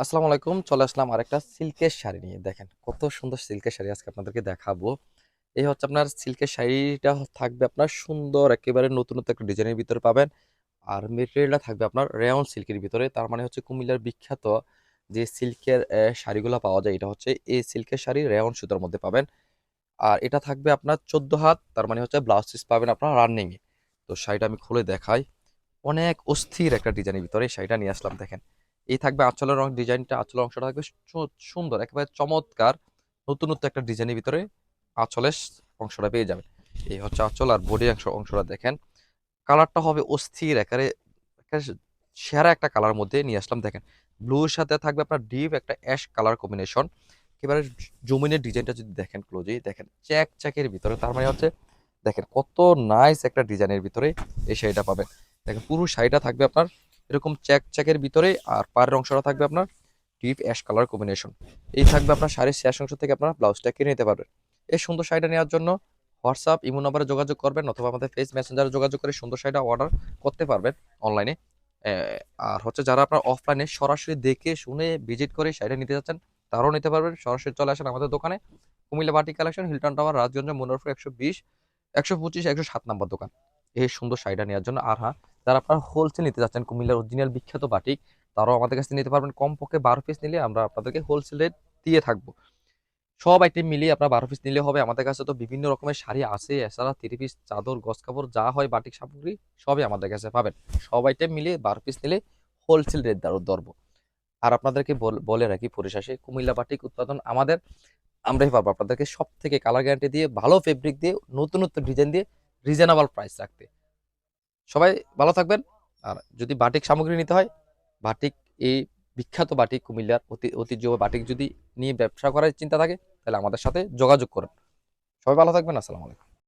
আসসালামু আলাইকুম। চলে আসলাম আরেকটা সিল্কের শাড়ি নিয়ে। দেখেন কত সুন্দর সিল্কের শাড়ি আজকে আপনাদেরকে দেখাবো। এই হচ্ছে আপনার সিল্কের শাড়িটা থাকবে আপনার সুন্দর একেবারে নতুনত্ব একটা ডিজাইনের ভিতরে পাবেন। আর মেটেরিয়ালটা থাকবে আপনার রেয়ন সিল্কের ভিতরে। তার মানে হচ্ছে কুমিল্লার বিখ্যাত যে সিল্কের শাড়িগুলো পাওয়া যায়, এটা হচ্ছে এই সিল্কের শাড়ি রেয়ন সুতার মধ্যে পাবেন। আর এটা থাকবে আপনার 14 হাত, তার মানে হচ্ছে ব্লাউজ পিস পাবেন আপনার রানিং এ। তো শাড়িটা আমি খুলে দেখাই। অনেক অস্থির একটা ডিজাইনের ভিতরে এই শাড়িটা নিয়ে আসলাম। দেখেন এই থাকবে আঁচলের রং, ডিজাইনটা আঁচলের অংশটা থাকবে সুন্দর একেবারে চমৎকার নতুনত্ব একটা ডিজাইনের ভিতরে আঁচলের অংশটা পেয়ে যাবেন। এই হচ্ছে আঁচল, আর বডি অংশটা দেখেন। কালারটা হবে অস্থির একেবারে একেবারে সেরা একটা কালার মধ্যে নিয়ে আসলাম। দেখেন ব্লুর সাথে থাকবে আপনার ডিপ একটা অ্যাশ কালার কম্বিনেশন। একেবারে জমিনের ডিজাইনটা যদি দেখেন ক্লোজে, দেখেন চেক চেকের ভিতরে, তার মানে হচ্ছে দেখেন কত নাইস একটা ডিজাইনের ভিতরে এই শাড়িটা পাবেন। দেখেন পুরো শাড়িটা থাকবে আপনার এরকম চেক চেকের ভিতরে, আর পাড়ের অংশটা থাকবে আপনার ডিপ অ্যাশ কালার কম্বিনেশন। এই থাকবে আপনার শাড়ির শেষ অংশ থেকে আপনার ব্লাউজটা কিনে নিতে পারবেন। এই সুন্দর শাড়িটা নেওয়ার জন্য হোয়াটসঅ্যাপ ইমো নাম্বারে যোগাযোগ করবেন, অথবা আমাদের ফেস মেসেঞ্জারে যোগাযোগ করে সুন্দর শাড়িটা অর্ডার করতে পারবেন অনলাইনে। আর হচ্ছে যারা আপনার অফলাইনে সরাসরি দেখে শুনে ভিজিট করে শাড়িটা নিতে যাচ্ছেন, তারাও নিতে পারবেন। সরাসরি চলে আসেন আমাদের দোকানে, Comilla batik collection, Hilton Tower, Rajganj, Munnarpur 120, 125, 107 নম্বর দোকান। এই সুন্দর শাড়িটা নেওয়ার জন্য। আর হ্যাঁ, যারা আপনার হোলসেল নিতে যাচ্ছেন কুমিল্লার অরিজিনাল বিখ্যাত বাটিক, তারাও আমাদের কাছে নিতে পারবেন। কমপক্ষে 12 পিস নিলে আমরা আপনাদেরকে হোলসেল রেট দিয়ে থাকবো। সব আইটেম মিলিয়ে আপনার 12 পিস নিলে হবে। আমাদের কাছে তো বিভিন্ন রকমের শাড়ি আছে, এছাড়া 3 পিস, চাদর, গজ কাপড় যা হয় বাটিক সামগ্রী সবই আমাদের কাছে পাবেন। সব আইটেম মিলিয়ে 12 পিস নিলে হোলসেল রেট ধরবো। আর আপনাদেরকে বলে রাখি পরিশেষে, কুমিল্লা বাটিক উৎপাদন আমাদের, আমরাই পারবো আপনাদেরকে সব থেকে কালার গ্যারান্টি দিয়ে, ভালো ফেব্রিক দিয়ে, নতুনত্ব ডিজাইন দিয়ে, রিজনেবল প্রাইস রাখতে। সবাই ভালো থাকবেন। আর যদি বাটিক সামগ্রী নিতে হয়, বাটিক, এই বিখ্যাত বাটিক কুমিল্লার ঐতিহ্যবাহী বাটিক যদি নিয়ে ব্যবসা করার চিন্তা থাকে, তাহলে আমাদের সাথে যোগাযোগ করুন। সবাই ভালো থাকবেন। আসসালামু আলাইকুম।